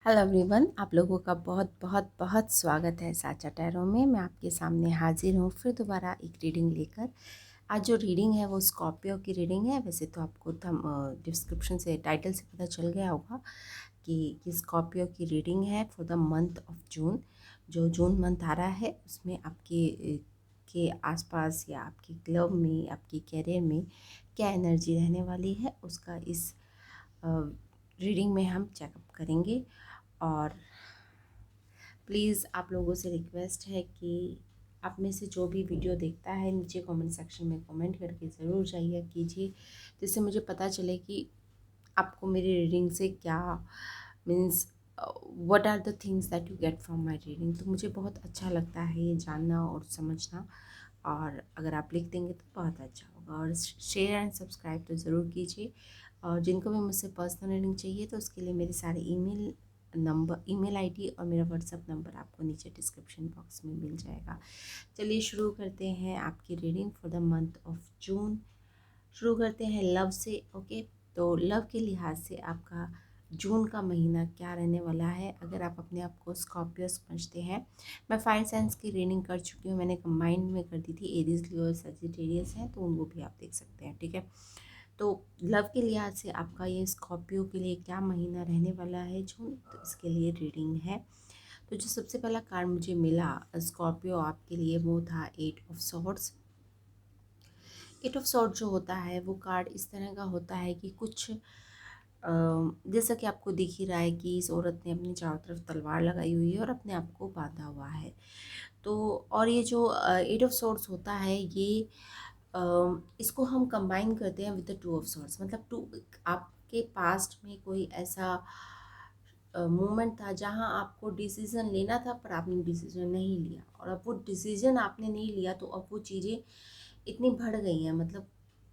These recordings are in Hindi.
हेलो एवरीवन, आप लोगों का बहुत बहुत बहुत स्वागत है साचा टैरो में। मैं आपके सामने हाजिर हूँ फिर दोबारा एक रीडिंग लेकर। आज जो रीडिंग है वो स्कॉर्पियो की रीडिंग है। वैसे तो आपको डिस्क्रिप्शन से, टाइटल से पता चल गया होगा कि स्कॉर्पियो की रीडिंग है फॉर द मंथ ऑफ जून। जो जून मंथ आ रहा है उसमें के आसपास या आपके क्लब में, आपके कैरियर में क्या एनर्जी रहने वाली है उसका इस रीडिंग में हम चेकअप करेंगे। और प्लीज़ आप लोगों से रिक्वेस्ट है कि आप में से जो भी वीडियो देखता है नीचे कमेंट सेक्शन में कमेंट करके ज़रूर जाइए कीजिए, जिससे मुझे पता चले कि आपको मेरी रीडिंग से क्या means what are the things that you get from my reading. तो मुझे बहुत अच्छा लगता है ये जानना और समझना। और अगर आप लिख देंगे तो बहुत अच्छा होगा। और शेयर एंड सब्सक्राइब तो ज़रूर कीजिए। और जिनको भी मुझसे पर्सनल रीडिंग चाहिए तो उसके लिए मेरे सारे ईमेल आईडी और मेरा व्हाट्सएप नंबर आपको नीचे डिस्क्रिप्शन बॉक्स में मिल जाएगा। चलिए शुरू करते हैं आपकी reading for the month of जून। शुरू करते हैं लव से। ओके, तो लव के लिहाज से आपका जून का महीना क्या रहने वाला है। अगर आप अपने आप को स्कॉर्पियो समझते हैं, मैं फायर साइंस की रीडिंग कर चुकी हूँ, मैंने कंबाइंड में कर दी थी। एरीज, लियो, सजिटेरियस हैं तो उनको भी आप देख सकते हैं, ठीक है। तो लव के लिहाज से आपका ये स्कॉर्पियो के लिए क्या महीना रहने वाला है जून, तो इसके लिए रीडिंग है। तो जो सबसे पहला कार्ड मुझे मिला स्कॉर्पियो आपके लिए वो था eight of swords. Eight of sword जो होता है वो कार्ड इस तरह का होता है कि कुछ जैसा कि आपको दिख ही रहा है कि इस औरत ने अपनी चारों तरफ तलवार लगाई हुई है और अपने आप को बांधा हुआ है। तो और ये जो एट ऑफ सॉर्ड्स होता है ये इसको हम कंबाइन करते हैं with the two of swords. मतलब टू, आपके पास्ट में कोई ऐसा मोमेंट था जहां आपको डिसीजन लेना था पर आपने डिसीजन नहीं लिया, और अब वो डिसीजन आपने नहीं लिया तो अब वो चीज़ें इतनी बढ़ गई हैं। मतलब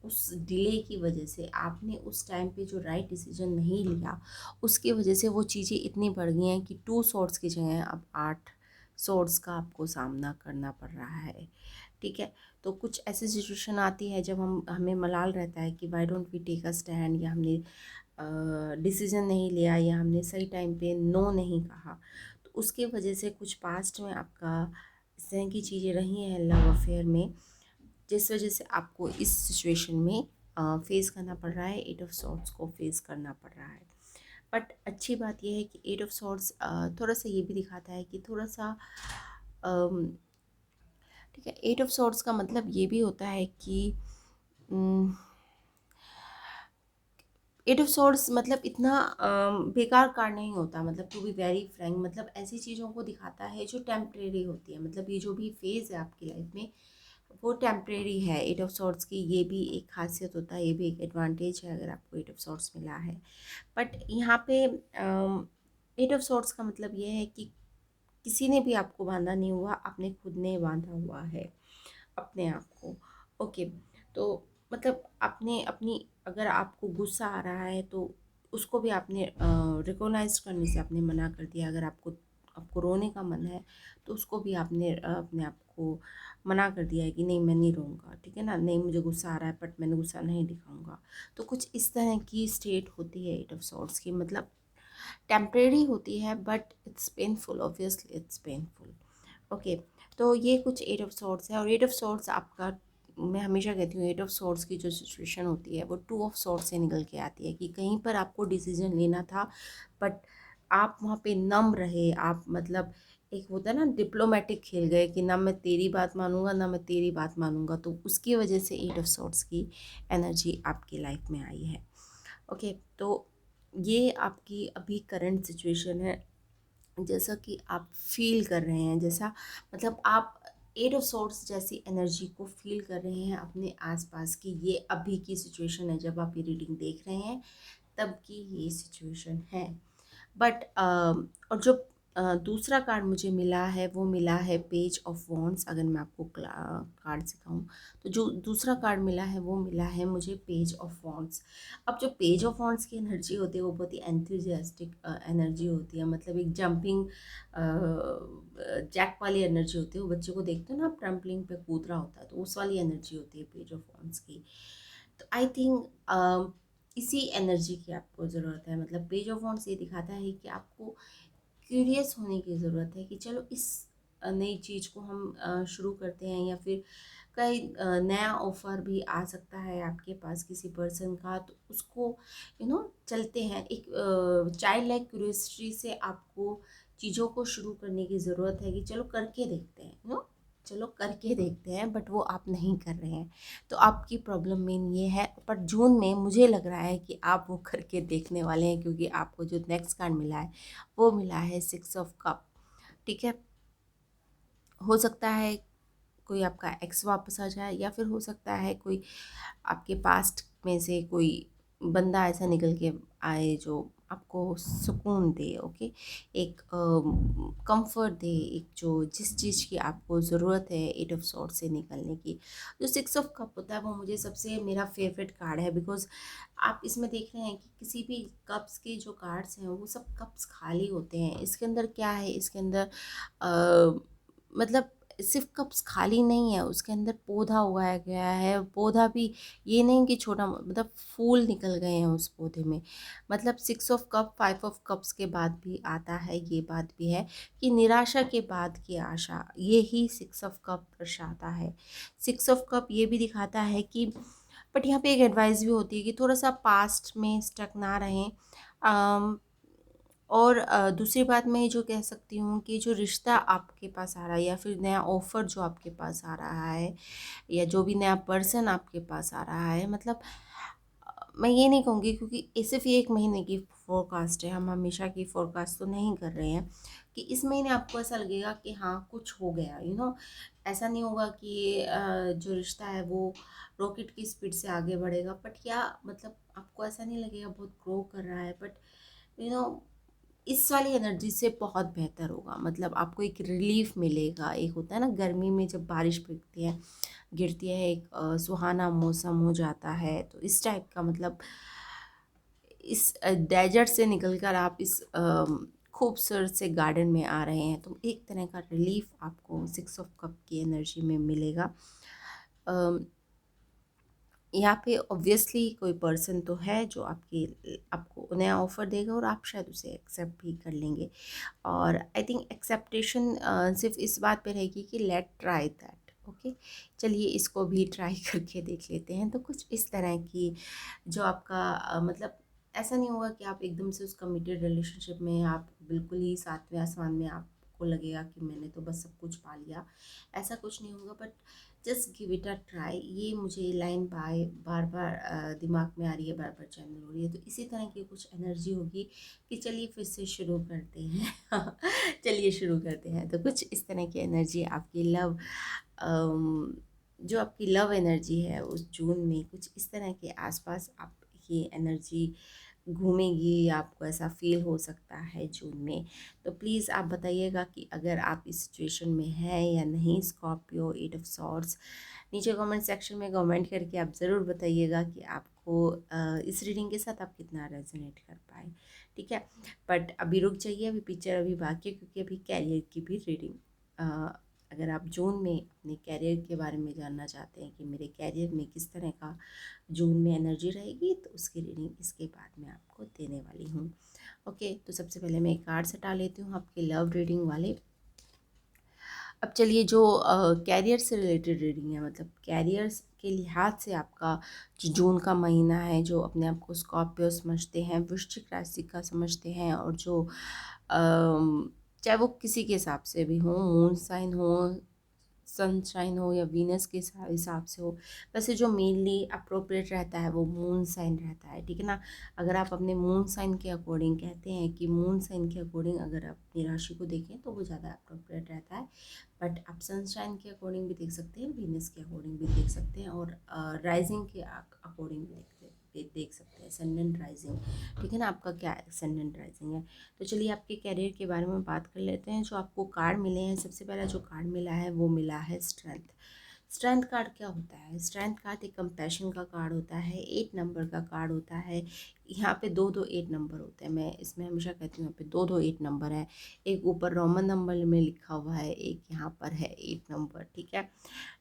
उस डिले की वजह से आपने उस टाइम पे जो राइट डिसीजन नहीं लिया उसकी वजह से वो चीज़ें इतनी बढ़ गई हैं कि टू सॉर्ड्स की जगह अब आठ सॉर्ड्स का आपको सामना करना पड़ रहा है, ठीक है। तो कुछ ऐसी सिचुएशन आती है जब हमें मलाल रहता है कि why don't we take a stand, या हमने डिसीजन नहीं लिया, या हमने सही टाइम पे नो नहीं कहा। तो उसके वजह से कुछ पास्ट में आपका इस तरह की चीज़ें रही हैं लव अफेयर में, जिस वजह से आपको इस सिचुएशन में फेस करना पड़ रहा है। एट ऑफ सॉर्ड्स को फेस करना पड़ रहा है। बट अच्छी बात यह है कि एट ऑफ सॉर्ड्स थोड़ा सा ये भी दिखाता है कि थोड़ा सा ठीक है। एट ऑफ सॉर्ड्स का मतलब ये भी होता है कि एट ऑफ सॉर्ड्स मतलब इतना बेकार कार्ड नहीं होता। मतलब टू बी वेरी फ्रैंक, मतलब ऐसी चीज़ों को दिखाता है जो टेम्परेरी होती है। मतलब ये जो भी फेज़ है आपकी लाइफ में वो टेम्परेरी है। एट ऑफ सॉर्ड्स की ये भी एक खासियत होता है, ये भी एक एडवांटेज है अगर आपको एट ऑफ सॉर्ड्स मिला है। बट यहाँ पे एट ऑफ सॉर्ड्स का मतलब ये है कि किसी ने भी आपको बांधा नहीं हुआ, आपने खुद ने बांधा हुआ है अपने आप को। ओके, तो मतलब आपने अपनी, अगर आपको गुस्सा आ रहा है तो उसको भी आपने रिकॉग्नाइज करने से आपने मना कर दिया। अगर आपको रोने का मन है तो उसको भी आपने अपने आप को मना कर दिया है कि नहीं मैं नहीं रोऊंगा, ठीक है ना, नहीं मुझे गुस्सा आ रहा है बट मैंने गुस्सा नहीं दिखाऊंगा। तो कुछ इस तरह की स्टेट होती है एट ऑफ सॉर्ड्स की। मतलब टेम्परेरी होती है but it's painful, obviously it's painful. Okay, तो ये कुछ एट ऑफ सॉर्ड्स है। और एट ऑफ सॉर्ड्स आपका, मैं हमेशा कहती हूँ एट ऑफ सॉर्ड्स की जो सिचुएशन होती है वो टू ऑफ सॉर्ड्स से निकल के आती है कि कहीं पर आपको डिसीजन लेना था बट आप वहाँ पे नम रहे। आप मतलब एक होता है ना डिप्लोमेटिक खेल गए कि ना मैं तेरी बात मानूंगा ना मैं तेरी बात मानूंगा, तो उसकी वजह से एट ऑफ सॉर्ड्स की एनर्जी आपकी लाइफ में आई है। ओके, तो ये आपकी अभी करंट सिचुएशन है, जैसा कि आप फील कर रहे हैं, जैसा मतलब आप एट ऑफ सॉर्ड्स जैसी एनर्जी को फील कर रहे हैं अपने आसपास की। ये अभी की सिचुएशन है, जब आप ये रीडिंग देख रहे हैं तब की ये सिचुएशन है। बट और जो दूसरा कार्ड मुझे मिला है वो मिला है पेज ऑफ वॉन्ड्स। अगर मैं आपको कार्ड सिखाऊं तो जो दूसरा कार्ड मिला है वो मिला है मुझे पेज ऑफ वॉन्ड्स। अब जो पेज ऑफ वॉन्ड्स की एनर्जी होती है वो बहुत ही एंथुजियास्टिक एनर्जी होती है। मतलब एक जंपिंग जैक वाली एनर्जी होती है। वो बच्चे को देखते हो ना, आप ट्रम्पलिंग पे कूद रहा होता है, तो उस वाली एनर्जी होती है पेज ऑफ वॉन्ड्स की। तो आई थिंक इसी एनर्जी की आपको ज़रूरत है। मतलब पेज ऑफ वॉन्ड्स ये दिखाता है कि आपको क्यूरियस होने की ज़रूरत है कि चलो इस नई चीज़ को हम शुरू करते हैं, या फिर कई नया ऑफ़र भी आ सकता है आपके पास किसी पर्सन का, तो उसको चलते हैं। एक चाइल्ड लाइक क्यूरियोसिटी से आपको चीज़ों को शुरू करने की ज़रूरत है कि चलो करके देखते हैं, चलो करके देखते हैं, बट वो आप नहीं कर रहे हैं। तो आपकी प्रॉब्लम मेन ये है। पर जून में मुझे लग रहा है कि आप वो करके देखने वाले हैं, क्योंकि आपको जो नेक्स्ट कार्ड मिला है वो मिला है 6 ऑफ कप। ठीक है, हो सकता है कोई आपका एक्स वापस आ जाए, या फिर हो सकता है कोई आपके पास्ट में से कोई बंदा ऐसा निकल के आए जो आपको सुकून दे। ओके, एक कंफर्ट दे, एक जो जिस चीज़ की आपको ज़रूरत है 8 ऑफ सॉर्ट से निकलने की। जो 6 ऑफ कप होता है वो मुझे सबसे मेरा फेवरेट कार्ड है, बिकॉज आप इसमें देख रहे हैं कि किसी भी कप्स के जो कार्ड्स हैं वो सब कप्स खाली होते हैं। इसके अंदर क्या है, इसके अंदर मतलब सिर्फ कप्स खाली नहीं है, उसके अंदर पौधा उगाया गया है। पौधा भी ये नहीं कि छोटा, मतलब फूल निकल गए हैं उस पौधे में। मतलब 6 ऑफ कप 5 ऑफ कप्स के बाद भी आता है, ये बात भी है कि निराशा के बाद की आशा, ये ही 6 ऑफ कप दर्शाता है। 6 ऑफ कप ये भी दिखाता है कि, बट यहाँ पे एक एडवाइस भी होती है कि थोड़ा सा पास्ट में स्टक ना रहें। और दूसरी बात मैं जो कह सकती हूँ कि जो रिश्ता आपके पास आ रहा है, या फिर नया ऑफ़र जो आपके पास आ रहा है, या जो भी नया पर्सन आपके पास आ रहा है, मतलब मैं ये नहीं कहूँगी, क्योंकि ये सिर्फ ये 1 महीने की फोरकास्ट है, हम हमेशा की फोरकास्ट तो नहीं कर रहे हैं। कि इस महीने आपको ऐसा लगेगा कि हाँ कुछ हो गया, ऐसा नहीं होगा कि जो रिश्ता है वो रॉकेट की स्पीड से आगे बढ़ेगा, बट क्या मतलब आपको ऐसा नहीं लगेगा बहुत ग्रो कर रहा है, बट यू नो इस वाली एनर्जी से बहुत बेहतर होगा। मतलब आपको एक रिलीफ मिलेगा। एक होता है ना गर्मी में जब बारिश गिरती है, एक सुहाना मौसम हो जाता है, तो इस टाइप का, मतलब इस डेजर्ट से निकलकर आप इस खूबसूरत से गार्डन में आ रहे हैं, तो एक तरह का रिलीफ आपको 6 ऑफ कप की एनर्जी में मिलेगा। यहाँ पे ऑब्वियसली कोई पर्सन तो है जो आपको नया ऑफ़र देगा, और आप शायद उसे एक्सेप्ट भी कर लेंगे। और आई थिंक एक्सेप्टेशन सिर्फ इस बात पे रहेगी कि लेट ट्राई दैट। ओके, चलिए इसको भी ट्राई करके देख लेते हैं। तो कुछ इस तरह की जो आपका मतलब ऐसा नहीं होगा कि आप एकदम से उस कमिटेड रिलेशनशिप में, आप बिल्कुल ही सातवें आसमान में, आपको लगेगा कि मैंने तो बस सब कुछ पा लिया, ऐसा कुछ नहीं होगा। But just give it a try. ये मुझे लाइन बार बार दिमाग में आ रही है, बार बार चैनल हो रही है, तो इसी तरह की कुछ एनर्जी होगी कि चलिए फिर से शुरू करते हैं। चलिए शुरू करते हैं। तो कुछ इस तरह की एनर्जी आपकी जो आपकी लव एनर्जी है उस जून में कुछ इस तरह के आसपास आप ये एनर्जी घूमेगी, आपको ऐसा फील हो सकता है जून में। तो प्लीज़ आप बताइएगा कि अगर आप इस सिचुएशन में हैं या नहीं। स्कॉर्पियो 8 ऑफ सॉर्ड्स, नीचे कमेंट सेक्शन में कमेंट करके आप ज़रूर बताइएगा कि आपको इस रीडिंग के साथ आप कितना रेजोनेट कर पाए। ठीक है, बट अभी रुक जाइए, अभी पिक्चर अभी बाकी है, क्योंकि अभी कैरियर की भी रीडिंग, अगर आप जून में अपने कैरियर के बारे में जानना चाहते हैं कि मेरे कैरियर में किस तरह का जून में एनर्जी रहेगी, तो उसकी रीडिंग इसके बाद मैं आपको देने वाली हूँ। ओके, तो सबसे पहले मैं एक कार्ड्स हटा लेती हूँ आपके लव रीडिंग वाले। अब चलिए जो कैरियर से रिलेटेड रीडिंग है, मतलब कैरियर के लिहाज से आपका जो जून का महीना है, जो अपने आप को स्कॉर्पियो समझते हैं, वृश्चिक राशि का समझते हैं, और जो चाहे वो किसी के हिसाब से भी हो, मून साइन हो, सनशाइन हो, या वीनस के हिसाब से हो, वैसे जो मेनली अप्रोप्रिएट रहता है वो मून साइन रहता है। ठीक है ना, अगर आप अपने मून साइन के अकॉर्डिंग कहते हैं कि मून साइन के अकॉर्डिंग अगर आप अपनी राशि को देखें तो वो ज़्यादा अप्रोप्रिएट रहता है। बट आप सनशाइन के अकॉर्डिंग भी देख सकते हैं, वीनस के अकॉर्डिंग भी देख सकते हैं, और राइजिंग के अकॉर्डिंग भी देख सकते हैं, एसेंडेंट राइजिंग। ठीक है ना, आपका क्या एसेंडेंट राइजिंग है। तो चलिए आपके कैरियर के बारे में बात कर लेते हैं। जो आपको कार्ड मिले हैं, सबसे पहला जो कार्ड मिला है वो मिला है स्ट्रेंथ। स्ट्रेंथ कार्ड क्या होता है? स्ट्रेंथ कार्ड एक कंपैशन का कार्ड होता है, 8 नंबर का कार्ड होता है। यहाँ पे दो दो 8 नंबर होते हैं, मैं इसमें हमेशा कहती हूँ यहाँ पे दो दो 8 नंबर है। एक ऊपर रोमन नंबर में लिखा हुआ है, एक यहाँ पर है 8 नंबर। ठीक है,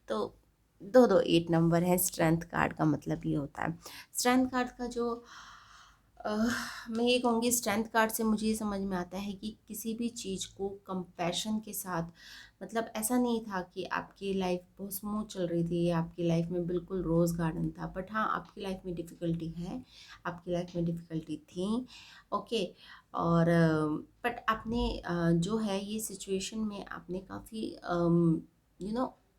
तो दो दो 8 नंबर है। स्ट्रेंथ कार्ड का मतलब ये होता है। स्ट्रेंथ कार्ड का जो मैं ये कहूँगी स्ट्रेंथ कार्ड से मुझे ये समझ में आता है कि किसी भी चीज़ को कंपैशन के साथ, मतलब ऐसा नहीं था कि आपकी लाइफ बहुत स्मूथ चल रही थी, आपकी लाइफ में बिल्कुल रोज़ गार्डन था, बट हाँ आपकी लाइफ में डिफ़िकल्टी है, आपकी लाइफ में डिफ़िकल्टी थी। ओके। और बट आपने जो है ये सिचुएशन में आपने काफ़ी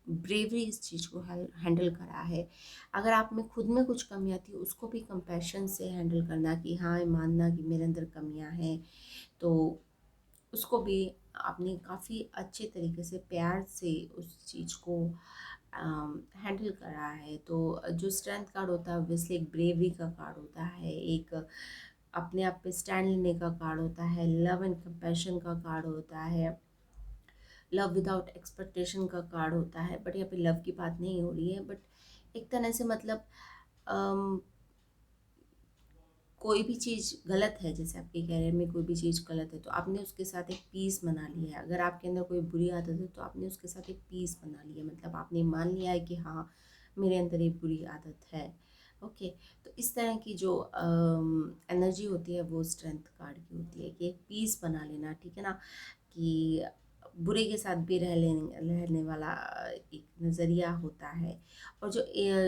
ब्रेवरी इस चीज़ को हैंडल करा है। अगर आप में खुद में कुछ कमियाँ थी उसको भी कंपैशन से हैंडल करना, कि हाँ मानना कि मेरे अंदर कमियाँ हैं, तो उसको भी आपने काफ़ी अच्छे तरीके से प्यार से उस चीज़ को हैंडल करा है। तो जो स्ट्रेंथ कार्ड होता है ऑब्वियसली एक ब्रेवरी का कार्ड होता है, एक अपने आप पे स्टैंड लेने का कार्ड होता है, लव एंड कंपैशन का कार्ड होता है, लव विदाउट एक्सपेक्टेशन का कार्ड होता है। बट यहाँ पे लव की बात नहीं हो रही है, बट एक तरह से मतलब अम, कोई भी चीज़ गलत है, जैसे आपके करियर में कोई भी चीज़ गलत है तो आपने उसके साथ एक पीस बना लिया है। अगर आपके अंदर कोई बुरी आदत है तो आपने उसके साथ एक पीस बना लिया, मतलब आपने मान लिया है कि हाँ मेरे अंदर ये बुरी आदत है। ओके। तो इस तरह की जो एनर्जी होती है वो स्ट्रेंथ कार्ड की होती है, कि एक पीस बना लेना, ठीक है ना, कि बुरे के साथ भी रहने वाला एक नज़रिया होता है। और जो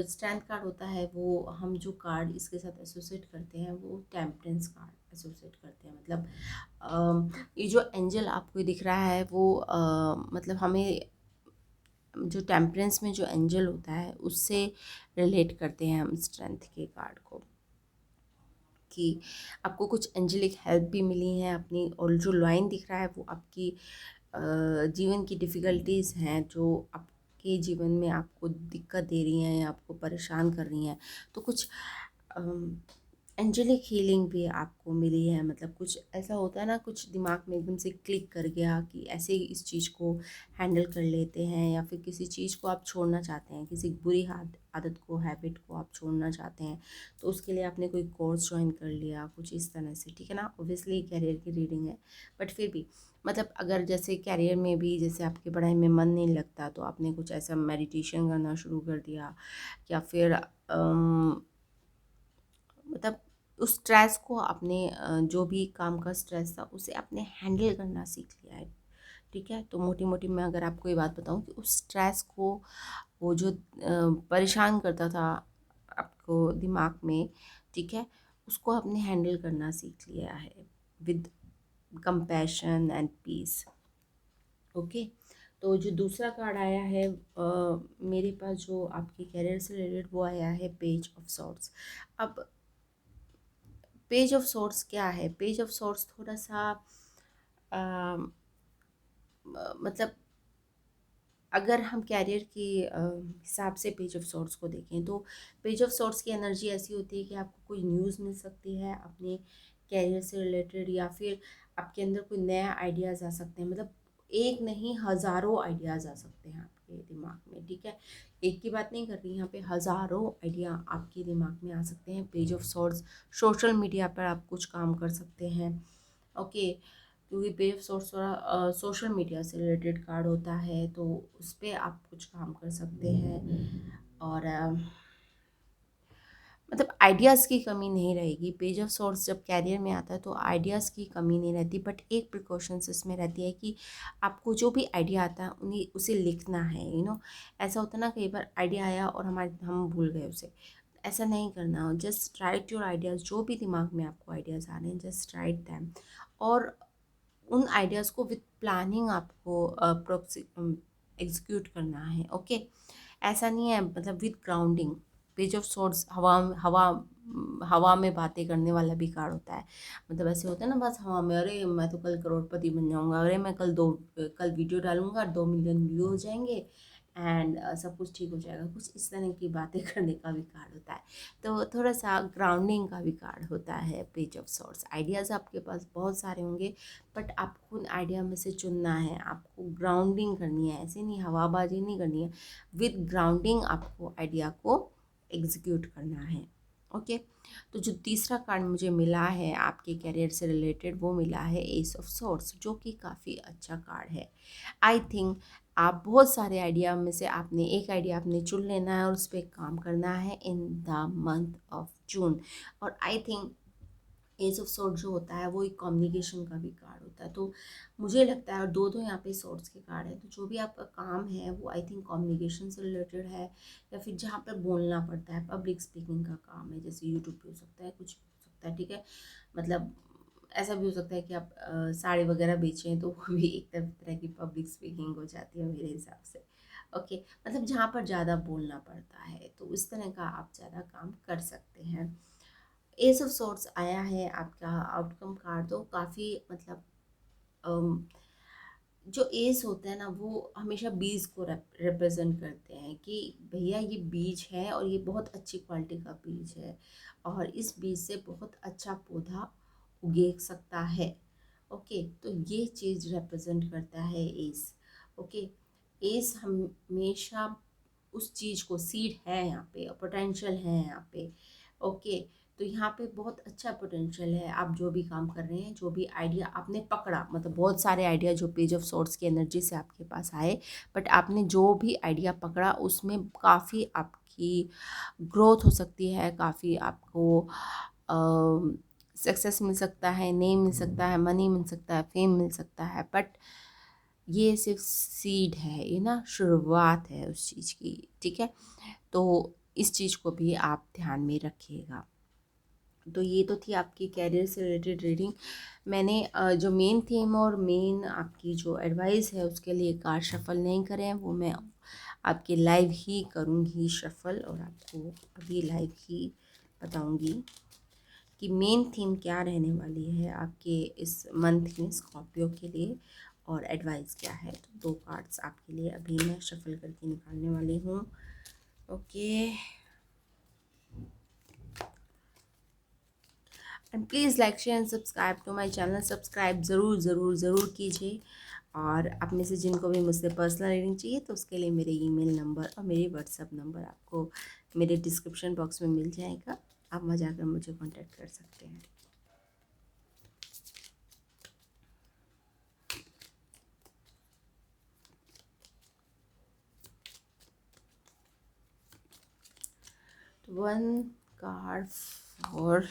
स्ट्रेंथ कार्ड होता है वो हम जो कार्ड इसके साथ एसोसिएट करते हैं वो टेम्परेंस कार्ड एसोसिएट करते हैं। मतलब ये जो एंजल आपको दिख रहा है वो मतलब हमें जो टेम्परेंस में जो एंजल होता है उससे रिलेट करते हैं हम स्ट्रेंथ के कार्ड को, कि आपको कुछ एंजेलिक हेल्प भी मिली है अपनी, और जो लाइन दिख रहा है वो आपकी जीवन की डिफ़िकल्टीज़ हैं जो आपके जीवन में आपको दिक्कत दे रही हैं या आपको परेशान कर रही हैं। तो कुछ एंजेलिक हीलिंग भी आपको मिली है। मतलब कुछ ऐसा होता है ना, कुछ दिमाग में एकदम से क्लिक कर गया कि ऐसे ही इस चीज़ को हैंडल कर लेते हैं, या फिर किसी चीज़ को आप छोड़ना चाहते हैं, किसी बुरी आदत को, हैबिट को आप छोड़ना चाहते हैं, तो उसके लिए आपने कोई कोर्स ज्वाइन कर लिया, कुछ इस तरह से, ठीक है ना। ऑब्वियसली कैरियर की रीडिंग है, बट फिर भी मतलब अगर जैसे कैरियर में भी जैसे आपकी पढ़ाई में मन नहीं लगता तो आपने कुछ ऐसा मेडिटेशन करना शुरू कर दिया, या फिर मतलब उस स्ट्रेस को आपने जो भी काम का स्ट्रेस था उसे आपने हैंडल करना सीख लिया है, ठीक है। तो मोटी मोटी मैं अगर आपको ये बात बताऊं कि उस स्ट्रेस को, वो जो परेशान करता था आपको दिमाग में, ठीक है, उसको आपने हैंडल करना सीख लिया है with compassion and peace. Okay. तो जो दूसरा कार्ड आया है मेरे पास जो आपके करियर से रिलेटेड, वो आया है पेज ऑफ सॉर्ड्स। अब पेज ऑफ सॉर्ड्स क्या है? पेज ऑफ सॉर्ड्स थोड़ा सा मतलब अगर हम कैरियर के हिसाब से पेज ऑफ सॉर्ड्स को देखें तो पेज ऑफ सॉर्ड्स की एनर्जी ऐसी होती है कि आपको कोई न्यूज़ मिल सकती है अपने कैरियर से रिलेटेड, या फिर आपके अंदर कोई नया आइडियाज़ आ सकते हैं। मतलब एक नहीं हज़ारों आइडियाज़ आ सकते हैं आपके दिमाग में, ठीक है। एक की बात नहीं कर रही यहाँ पे, हज़ारों आइडिया आपके दिमाग में आ सकते हैं। Page of swords social media पर आप कुछ काम कर सकते हैं। ओके। क्योंकि पेज ऑफ सोर्स थोड़ा सोशल मीडिया से रिलेटेड कार्ड होता है, तो उस पर आप कुछ काम कर सकते हैं। और मतलब आइडियाज़ की कमी नहीं रहेगी। पेज ऑफ सोर्स जब कैरियर में आता है तो आइडियाज़ की कमी नहीं रहती, बट एक प्रिकॉशंस इसमें रहती है कि आपको जो भी आइडिया आता है उन्हें उसे लिखना है। ऐसा होता है ना, कई बार आइडिया आया और हम भूल गए उसे। ऐसा नहीं करना, जस्ट राइट योर आइडियाज़, जो भी दिमाग में आपको आइडियाज़ आ रहे हैं जस्ट राइट दैम। और उन आइडियाज़ को विद प्लानिंग आपको एग्जीक्यूट करना है। ओके। ऐसा नहीं है, मतलब with grounding. Page of swords हवा हवा में बातें करने वाला भी कार्ड होता है। मतलब ऐसे होता है ना, बस हवा में, अरे मैं तो कल करोड़पति बन जाऊंगा, अरे मैं कल वीडियो डालूंगा 2 मिलियन व्यू हो जाएंगे एंड सब कुछ ठीक हो जाएगा, कुछ इस तरह की बातें करने का भी कार्ड होता है। तो थोड़ा सा ग्राउंडिंग का भी कार्ड होता है पेज ऑफ सॉर्ड्स। आइडियाज़ आपके पास बहुत सारे होंगे, बट आपको उन आइडिया में से चुनना है, आपको ग्राउंडिंग करनी है, ऐसे नहीं हवाबाजी नहीं करनी है, विद ग्राउंडिंग आपको आइडिया को एग्जीक्यूट करना है। ओके। तो जो तीसरा कार्ड मुझे मिला है आपके करियर से रिलेटेड, वो मिला है एस ऑफ सॉर्ड्स, जो कि काफ़ी अच्छा कार्ड है। आई थिंक आप बहुत सारे आइडिया में से आपने एक आइडिया आपने चुन लेना है और उस पर काम करना है in the month of June. और I think ace of sword जो होता है वो एक कम्युनिकेशन का भी कार्ड होता है। तो मुझे लगता है, और दो दो यहाँ पे सोर्ड्स के कार्ड है, तो जो भी आपका काम है वो आई थिंक कम्युनिकेशन से रिलेटेड है, या फिर जहाँ पर बोलना पड़ता है, पब्लिक स्पीकिंग का काम है, जैसे यूट्यूब पे हो सकता है, कुछ भी हो सकता है, ठीक है। मतलब ऐसा भी हो सकता है कि आप साड़ी वगैरह बेचें, तो वो भी एक तरह की पब्लिक स्पीकिंग हो जाती है मेरे हिसाब से। ओके, मतलब जहाँ पर ज़्यादा बोलना पड़ता है, तो इस तरह का आप ज़्यादा काम कर सकते हैं। एस ऑफ सॉर्ट्स आया है आपका आउटकम कार्ड, तो काफ़ी मतलब अम, जो एस होता है ना, वो हमेशा बीज को रिप्रेजेंट करते हैं कि भैया ये बीज है और ये बहुत अच्छी क्वालिटी का बीज है, और इस बीज से बहुत अच्छा पौधा उगे सकता है। ओके, तो ये चीज़ रिप्रेजेंट करता है एस। ओके, एस हमेशा उस चीज़ को, सीड है यहाँ पे, पोटेंशियल है यहाँ पे। ओके, तो यहाँ पे बहुत अच्छा पोटेंशियल है। आप जो भी काम कर रहे हैं, जो भी आइडिया आपने पकड़ा, मतलब बहुत सारे आइडिया जो पेज ऑफ सोर्ट्स की एनर्जी से आपके पास आए, बट आपने जो भी आइडिया पकड़ा उसमें काफ़ी आपकी ग्रोथ हो सकती है, काफ़ी आपको सक्सेस मिल सकता है, नेम मिल सकता है, मनी मिल सकता है, फेम मिल सकता है, बट ये सिर्फ सीड है, ये ना शुरुआत है उस चीज़ की, ठीक है। तो इस चीज़ को भी आप ध्यान में रखिएगा। तो ये तो थी आपकी कैरियर से रिलेटेड रीडिंग। मैंने जो मेन थीम और मेन आपकी जो एडवाइस है उसके लिए कार्ड शफल नहीं करे हैं, वो मैं आपके लाइव ही करूँगी शफल, और आपको अभी लाइव ही बताऊँगी कि मेन थीम क्या रहने वाली है आपके इस मंथ में स्कॉर्पियो के लिए, और एडवाइस क्या है। तो दो कार्ड्स आपके लिए अभी मैं शफल करके निकालने वाली हूँ। Okay, and please like share and subscribe to my channel. Subscribe ज़रूर ज़रूर ज़रूर कीजिए। और आप में से जिनको भी मुझसे पर्सनल रीडिंग चाहिए, तो उसके लिए मेरे ईमेल नंबर और मेरे व्हाट्सएप नंबर आपको मेरे डिस्क्रिप्शन बॉक्स में मिल जाएगा। आप वहाँ जाकर मुझे कांटेक्ट कर सकते हैं। One card for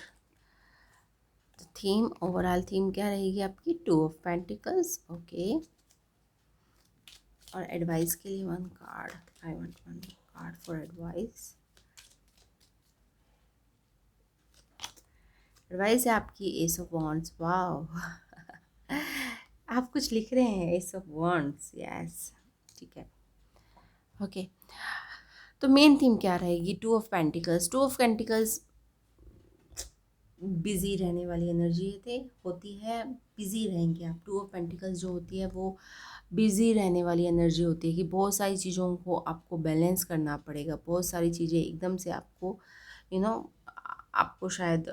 theme, overall theme क्या रहेगी आपकी, 2 ऑफ पेंटिकल्स। ओके, और एडवाइस के लिए one card, I want one card for advice. Advice है आपकी एस ऑफ वॉन्ड्स। वाओ आप कुछ लिख रहे हैं, एस ऑफ वॉन्ड्स, यस, ठीक है। ओके, तो मेन थीम क्या रहेगी, 2 of pentacles. 2 of pentacles busy रहने वाली एनर्जी थे, होती है, बिजी रहेंगे आप। 2 ऑफ पेंटिकल्स जो होती है वो बिजी रहने वाली एनर्जी होती है कि बहुत सारी चीज़ों को आपको बैलेंस करना पड़ेगा, बहुत सारी चीज़ें एकदम से आपको यू you नो know, आपको शायद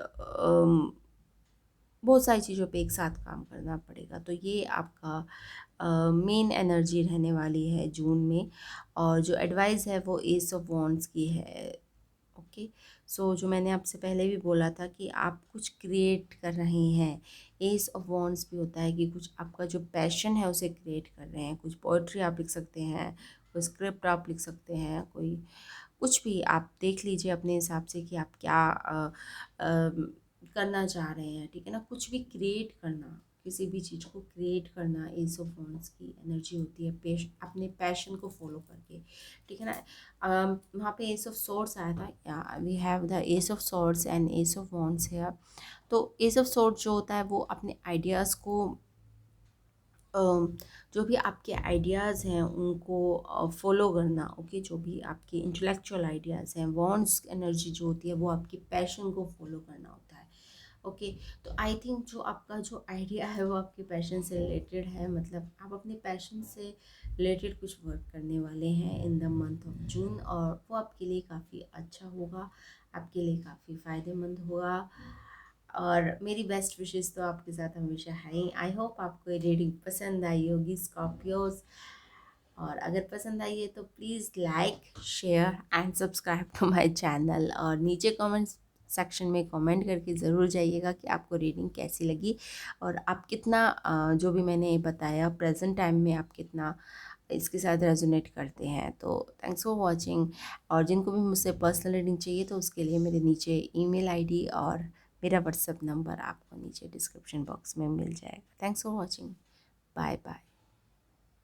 बहुत सारी चीज़ों पे एक साथ काम करना पड़ेगा। तो ये आपका मेन एनर्जी रहने वाली है जून में। और जो एडवाइस है वो एस ऑफ वॉन्ड्स की है। ओके, सो जो मैंने आपसे पहले भी बोला था कि आप कुछ क्रिएट कर रहे हैं, एस ऑफ वॉन्ड्स भी होता है कि कुछ आपका जो पैशन है उसे क्रिएट कर रहे हैं। कुछ पोइट्री आप लिख सकते हैं, कोई स्क्रिप्ट आप लिख सकते हैं, कोई कुछ भी आप देख लीजिए अपने हिसाब से कि आप क्या करना चाह रहे हैं, ठीक है ना। कुछ भी क्रिएट करना, किसी भी चीज़ को क्रिएट करना, एस ऑफ वॉन्ड्स की एनर्जी होती है, अपने पैशन को फॉलो करके, ठीक है ना। वहाँ पे एस ऑफ सॉर्ड्स आया था, we have the ace of swords and ace of wands है। तो एस ऑफ सॉर्ड्स जो होता है वो अपने आइडियाज़ को जो भी आपके आइडियाज़ हैं उनको फॉलो करना। ओके, जो भी आपके इंटेलेक्चुअल आइडियाज़ हैं, वॉन्ड्स एनर्जी जो होती है वो आपके पैशन को फॉलो करना होता है। ओके, तो आई थिंक जो आपका जो आइडिया है वो आपके पैशन से रिलेटेड है, मतलब आप अपने पैशन से रिलेटेड कुछ वर्क करने वाले हैं इन द मंथ ऑफ जून, और वो आपके लिए काफ़ी अच्छा होगा, आपके लिए काफ़ी फ़ायदेमंद होगा। और मेरी बेस्ट विशेस तो आपके साथ हमेशा है ही। आई होप आपको ये रीडिंग पसंद आई होगी स्कॉर्पियोज, और अगर पसंद आई है तो please like share and subscribe to my channel, और नीचे कमेंट्स सेक्शन में कमेंट करके ज़रूर जाइएगा कि आपको रीडिंग कैसी लगी, और आप कितना जो भी मैंने बताया प्रेजेंट टाइम में आप कितना इसके साथ रेजोनेट करते हैं। तो थैंक्स फॉर वॉचिंग। और जिनको भी मुझसे पर्सनल रीडिंग चाहिए तो उसके लिए मेरे नीचे ईमेल आईडी और मेरा व्हाट्सएप नंबर आपको नीचे डिस्क्रिप्शन बॉक्स में मिल जाएगा। Thanks for watching. Bye bye.